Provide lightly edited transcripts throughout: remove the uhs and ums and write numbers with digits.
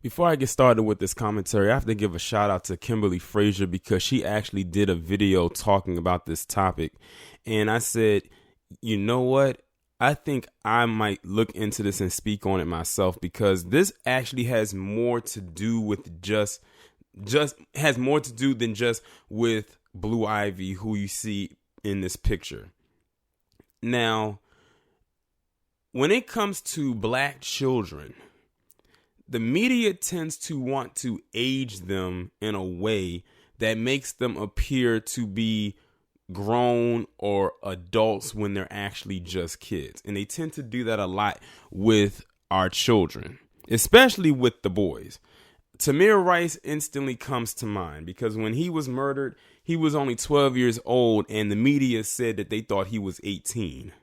Before I get started with this commentary, I have to give a shout out to Kimberly Frazier because she actually did a video talking about this topic. And I said, you know what? I think I might look into this and speak on it myself because this actually has more to do with just has more to do than just with Blue Ivy, who you see in this picture. Now, when it comes to black children, the media tends to want to age them in a way that makes them appear to be grown or adults when they're actually just kids. And they tend to do that a lot with our children, especially with the boys. Tamir Rice instantly comes to mind because when he was murdered, he was only 12 years old and the media said that they thought he was 18.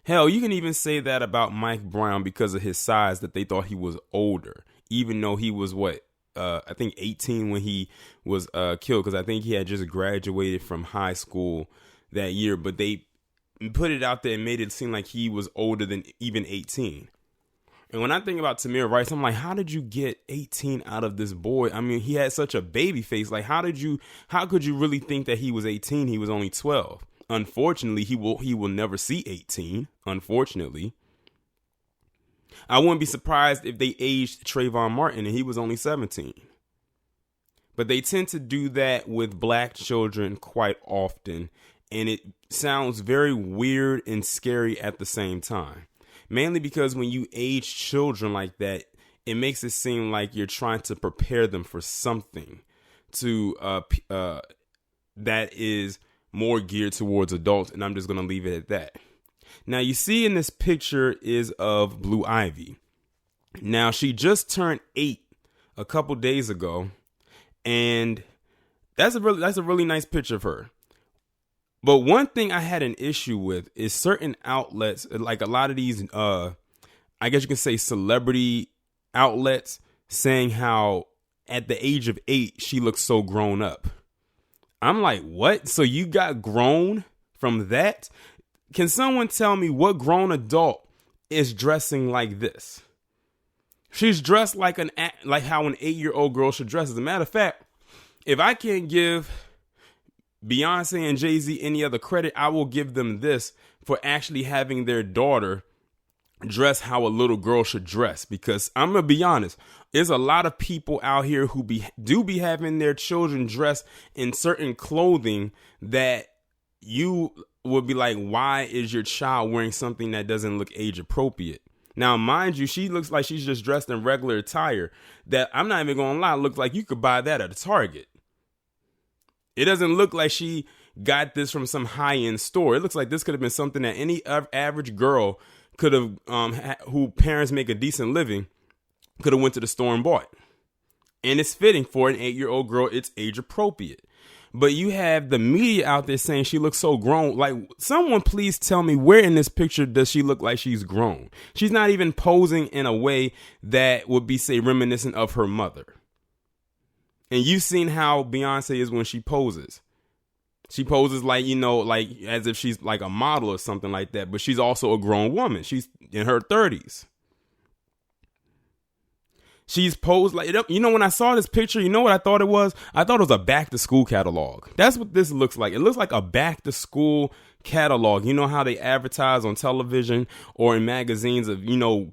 Hell, you can even say that about Mike Brown because of his size, that they thought he was older, even though he was I think 18 when he was killed, because I think he had just graduated from high school that year. But they put it out there and made it seem like he was older than even 18. And when I think about Tamir Rice, I'm like, how did you get 18 out of this boy? I mean, he had such a baby face. Like, how could you really think that he was 18? He was only 12. Unfortunately, he will never see 18. Unfortunately, I wouldn't be surprised if they aged Trayvon Martin and he was only 17. But they tend to do that with black children quite often, and it sounds very weird and scary at the same time. Mainly because when you age children like that, it makes it seem like you're trying to prepare them for something that is more geared towards adults, and I'm just going to leave it at that. Now, you see in this picture is of Blue Ivy. Now, she just turned 8 a couple days ago, and that's a really nice picture of her. But one thing I had an issue with is certain outlets, like a lot of these, I guess you can say celebrity outlets, saying how at the age of 8, she looks so grown up. I'm like, what? So you got grown from that? Can someone tell me what grown adult is dressing like this? She's dressed like how an 8-year-old girl should dress. As a matter of fact, if I can't give Beyonce and Jay-Z any other credit, I will give them this for actually having their daughter dress how a little girl should dress. Because I'm going to be honest, there's a lot of people out here who do be having their children dress in certain clothing that you would be like, why is your child wearing something that doesn't look age appropriate? Now, mind you, she looks like she's just dressed in regular attire that, I'm not even going to lie, looks like you could buy that at a Target. It doesn't look like she got this from some high-end store. It looks like this could have been something that any average girl could have, who parents make a decent living, could have went to the store and bought. And it's fitting for an 8-year-old girl. It's age appropriate. But you have the media out there saying she looks so grown. Like, someone please tell me, where in this picture does she look like she's grown? She's not even posing in a way that would be, say, reminiscent of her mother. And you've seen how Beyonce is when she poses. She poses like, like as if she's like a model or something like that. But she's also a grown woman. She's in her 30s. She's posed like, when I saw this picture, you know what I thought it was? I thought it was a back to school catalog. That's what this looks like. It looks like a back to school catalog. You know how they advertise on television or in magazines of,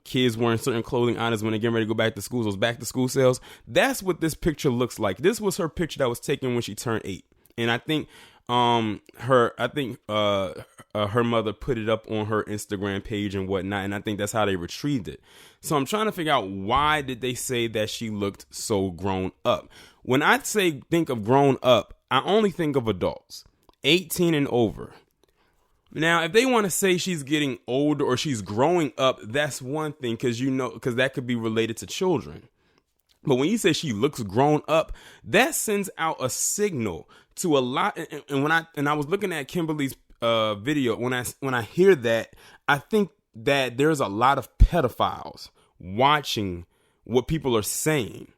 kids wearing certain clothing items when they get ready to go back to school, those back to school sales. That's what this picture looks like. This was her picture that was taken when she turned 8. And I think her mother put it up on her Instagram page and whatnot, and I think that's how they retrieved it. So I'm trying to figure out, why did they say that she looked so grown up? When I think of grown up, I only think of adults, 18 and over. Now, if they want to say she's getting older or she's growing up, that's one thing, because that could be related to children. But when you say she looks grown up, that sends out a signal to a lot. And when I was looking at Kimberly's video, when I hear that, I think that there's a lot of pedophiles watching what people are saying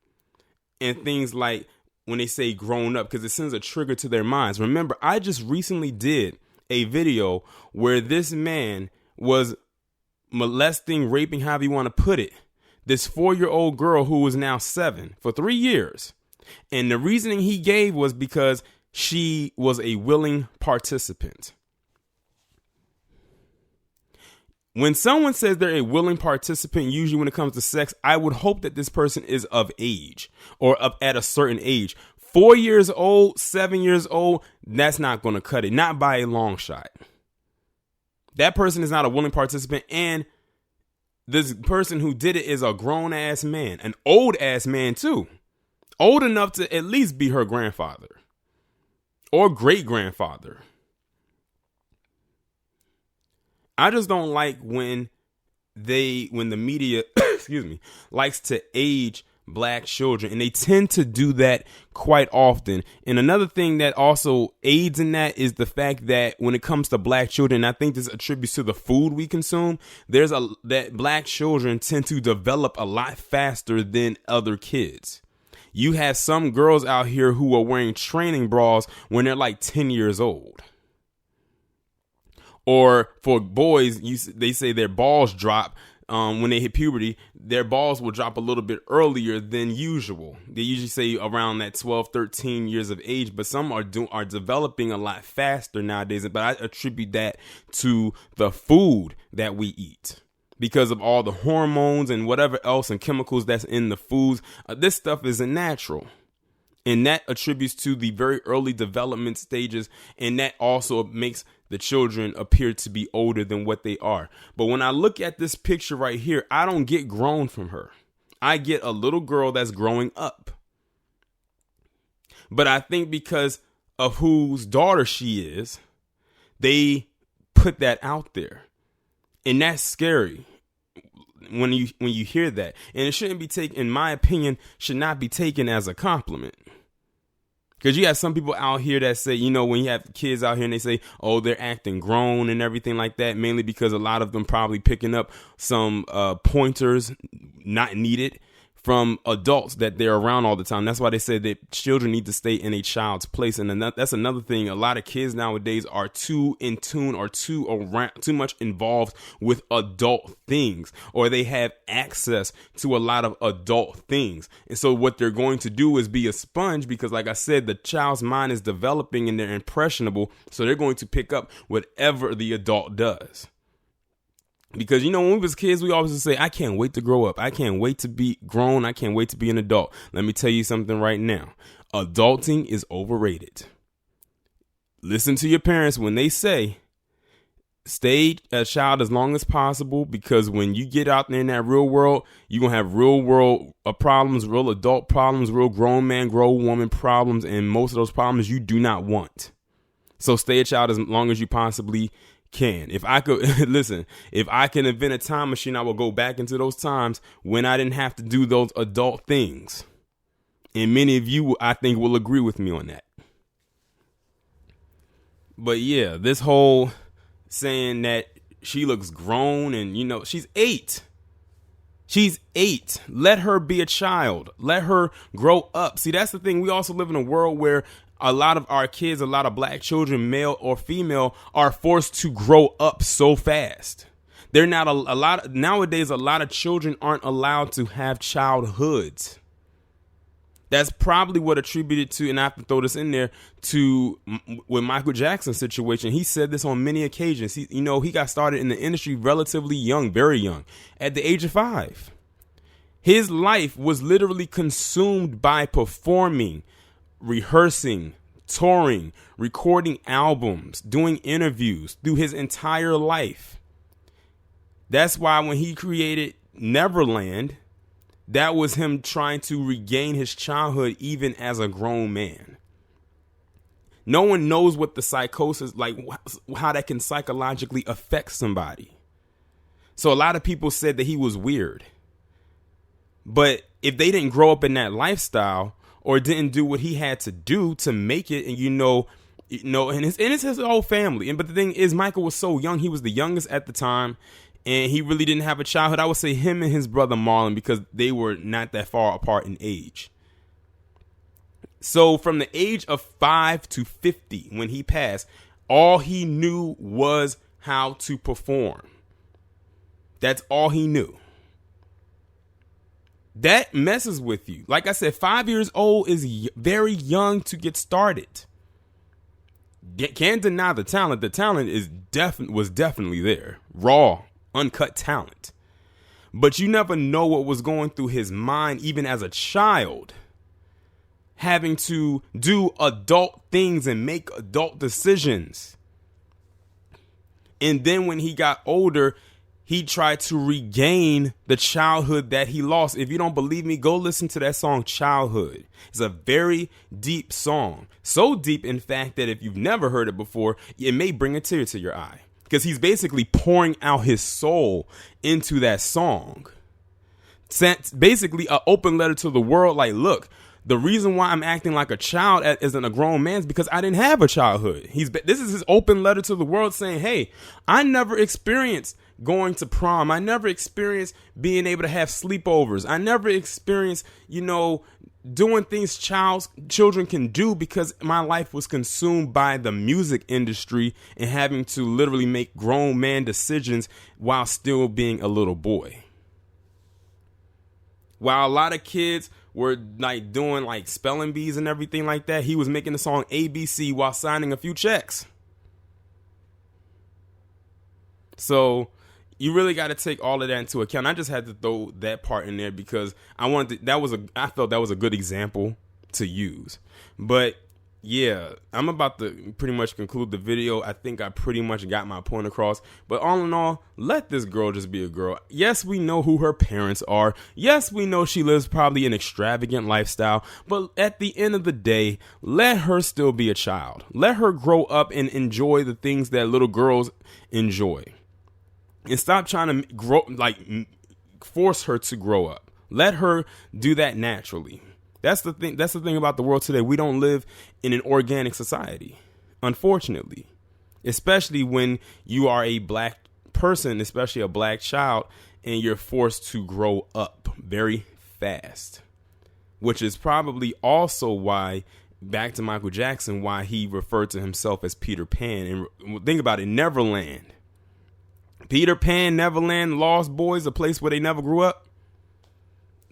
and things like when they say grown up, because it sends a trigger to their minds. Remember, I just recently did a video where this man was molesting, raping, however you want to put it, this 4-year-old girl who was now 7 for 3 years. And the reasoning he gave was because she was a willing participant. When someone says they're a willing participant, usually when it comes to sex, I would hope that this person is of age or up at a certain age. 4 years old, 7 years old, that's not going to cut it. Not by a long shot. That person is not a willing participant. And this person who did it is a grown ass man, an old ass man too. Old enough to at least be her grandfather or great grandfather. I just don't like when the media, excuse me, likes to age black children, and they tend to do that quite often. And another thing that also aids in that is the fact that when it comes to black children, I think this attributes to the food we consume. That black children tend to develop a lot faster than other kids. You have some girls out here who are wearing training bras when they're like 10 years old. Or for boys, they say their balls drop when they hit puberty. Their balls will drop a little bit earlier than usual. They usually say around that 12, 13 years of age, but some are developing a lot faster nowadays. But I attribute that to the food that we eat because of all the hormones and whatever else and chemicals that's in the foods. This stuff isn't natural. And that attributes to the very early development stages. And that also makes the children appear to be older than what they are. But when I look at this picture right here, I don't get grown from her. I get a little girl that's growing up. But I think because of whose daughter she is, they put that out there. And that's scary when you hear that. And it shouldn't be taken, in my opinion, should not be taken as a compliment. Because you have some people out here that say, when you have kids out here and they say, oh, they're acting grown and everything like that, mainly because a lot of them probably picking up some pointers not needed from adults that they're around all the time. That's why they said that children need to stay in a child's place. And that's another thing. A lot of kids nowadays are too in tune or too much involved with adult things, or they have access to a lot of adult things. And so what they're going to do is be a sponge because, like I said, the child's mind is developing and they're impressionable. So they're going to pick up whatever the adult does. Because, when we was kids, we always would say, I can't wait to grow up. I can't wait to be grown. I can't wait to be an adult. Let me tell you something right now. Adulting is overrated. Listen to your parents when they say, stay a child as long as possible, because when you get out there in that real world, you're going to have real world problems, real adult problems, real grown man, grown woman problems. And most of those problems you do not want. So stay a child as long as you possibly can. If I could listen, if I can invent a time machine, I will go back into those times when I didn't have to do those adult things. And many of you, I think, will agree with me on that. But yeah, this whole saying that she looks grown and, she's 8. She's 8. Let her be a child. Let her grow up. See, that's the thing. We also live in a world where a lot of our kids, a lot of black children, male or female, are forced to grow up so fast. They're not a lot. Nowadays, a lot of children aren't allowed to have childhoods. That's probably what attributed to, and I have to throw this in there, to with Michael Jackson's situation. He said this on many occasions. He got started in the industry relatively young, very young, at the age of 5. His life was literally consumed by performing, rehearsing, touring, recording albums, doing interviews through his entire life. That's why when he created Neverland, that was him trying to regain his childhood even as a grown man. No one knows what the psychosis, like how that can psychologically affect somebody. So a lot of people said that he was weird. But if they didn't grow up in that lifestyle, or didn't do what he had to do to make it, and and it's his whole family. But the thing is, Michael was so young; he was the youngest at the time, and he really didn't have a childhood. I would say him and his brother Marlon, because they were not that far apart in age. So from the age of 5 to 50, when he passed, all he knew was how to perform. That's all he knew. That messes with you. Like I said, 5 years old is very young to get started. Can't deny the talent. The talent was definitely there. Raw, uncut talent. But you never know what was going through his mind, even as a child, having to do adult things and make adult decisions. And then when he got older, he tried to regain the childhood that he lost. If you don't believe me, go listen to that song, Childhood. It's a very deep song. So deep, in fact, that if you've never heard it before, it may bring a tear to your eye. Because he's basically pouring out his soul into that song. Basically an open letter to the world. Like, look, the reason why I'm acting like a child isn't a grown man's because I didn't have a childhood. This is his open letter to the world saying, hey, I never experienced going to prom. I never experienced being able to have sleepovers. I never experienced, doing things children can do because my life was consumed by the music industry and having to literally make grown man decisions while still being a little boy. While a lot of kids were like doing like spelling bees and everything like that, he was making the song ABC while signing a few checks. So you really got to take all of that into account. I just had to throw that part in there because I felt that was a good example to use. But yeah, I'm about to pretty much conclude the video. I think I pretty much got my point across. But all in all, let this girl just be a girl. Yes, we know who her parents are. Yes, we know she lives probably an extravagant lifestyle. But at the end of the day, let her still be a child. Let her grow up and enjoy the things that little girls enjoy. And stop trying to force her to grow up. Let her do that naturally. That's the thing. That's the thing about the world today. We don't live in an organic society, unfortunately, especially when you are a black person, especially a black child, and you're forced to grow up very fast, which is probably also why, back to Michael Jackson, why he referred to himself as Peter Pan. And think about it, Neverland. Peter Pan, Neverland, Lost Boys, a place where they never grew up.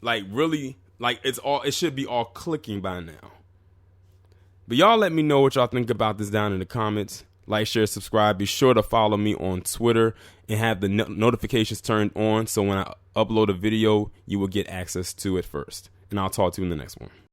Like, really, like, it should be all clicking by now. But y'all let me know what y'all think about this down in the comments. Like, share, subscribe. Be sure to follow me on Twitter and have the notifications turned on so when I upload a video, you will get access to it first. And I'll talk to you in the next one.